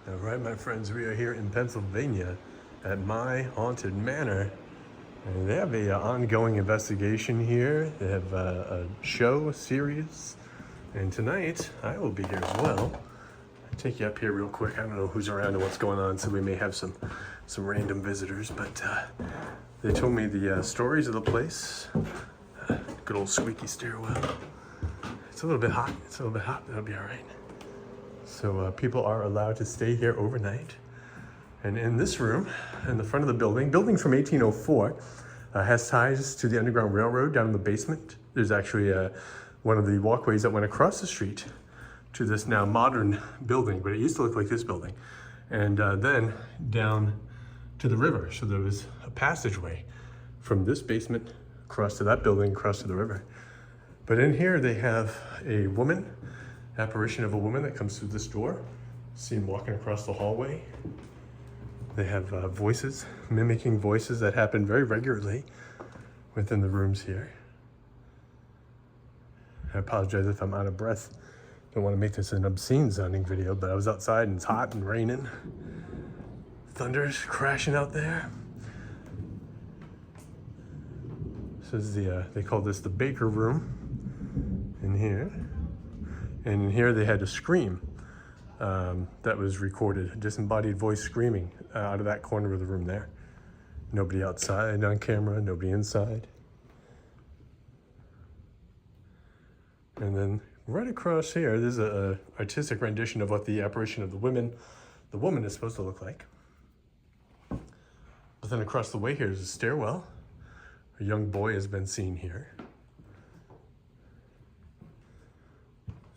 All right, my friends, we are here in Pennsylvania at My Haunted Manor. And they have a ongoing investigation here. They have a show, a series. And tonight, I will be here as well. I'll take you up here real quick. I don't know who's around and what's going on, so we may have some random visitors. But they told me the stories of the place. Good old squeaky stairwell. It's a little bit hot. That'll be all right. So people are allowed to stay here overnight. And in this room, in the front of the building from 1804, has ties to the Underground Railroad down in the basement. There's actually one of the walkways that went across the street to this now modern building, but it used to look like this building. And then down to the river. So there was a passageway from this basement across to that building, across to the river. But in here they have a woman, apparition of a woman that comes through this door, seen walking across the hallway. They have voices, mimicking voices that happen very regularly within the rooms here. I apologize if I'm out of breath. Don't want to make this an obscene sounding video, but I was outside and it's hot and raining. Thunder's crashing out there. This is they call this the Baker Room in here. And in here they had a scream that was recorded, a disembodied voice screaming out of that corner of the room there. Nobody outside on camera, nobody inside. And then right across here, there's a artistic rendition of what the apparition of the woman is supposed to look like. But then across the way here is a stairwell. A young boy has been seen here.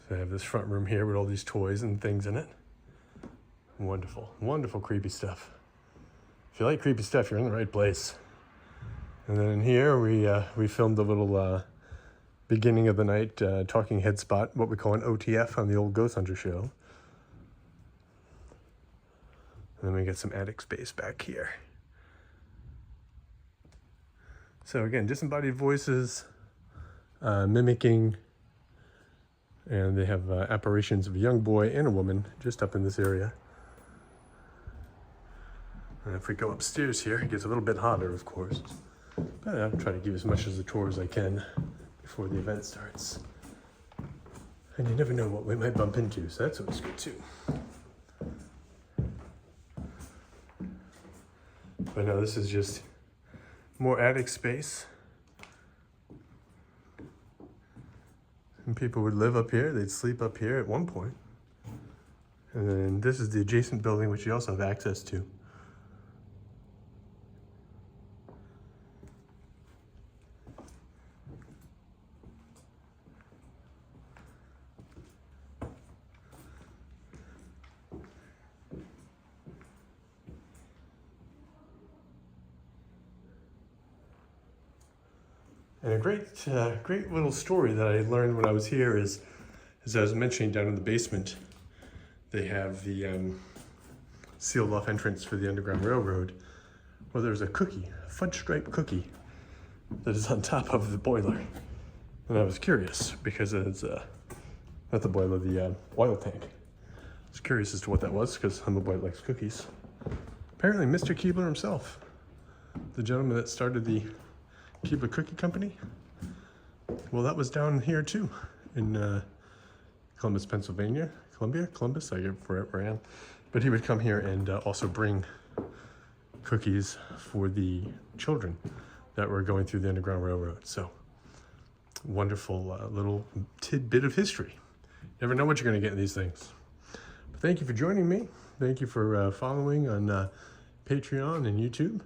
So I have this front room here with all these toys and things in it. Wonderful, wonderful creepy stuff. If you like creepy stuff, you're in the right place. And then in here, we filmed a little beginning of the night talking head spot, what we call an OTF on the old Ghost Hunter show. And then we get some attic space back here. So again, disembodied voices, mimicking, and they have apparitions of a young boy and a woman just up in this area. And if we go upstairs here, it gets a little bit hotter, of course. But I'll try to give as much as a tour as I can before the event starts. And you never know what we might bump into, so that's always good too. But no, this is just more attic space. And people would live up here, they'd sleep up here at one point. And then this is the adjacent building, which you also have access to. And a great little story that I learned when I was here is, as I was mentioning, down in the basement, they have the sealed off entrance for the Underground Railroad. Well, there's a cookie, a fudge-striped cookie, that is on top of the boiler. And I was curious because it's not the boiler, the oil tank. I was curious as to what that was because I'm a boy that likes cookies. Apparently, Mr. Keebler himself, the gentleman that started the Keebler Cookie Company. Well, that was down here too, in Columbus, Pennsylvania. Columbus, I get wherever I am. But he would come here and also bring cookies for the children that were going through the Underground Railroad. So, wonderful little tidbit of history. Never know what you're going to get in these things. But thank you for joining me. Thank you for following on Patreon and YouTube.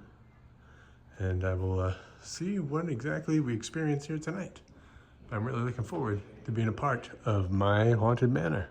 And I will see what exactly we experience here tonight. I'm really looking forward to being a part of My Haunted Manor.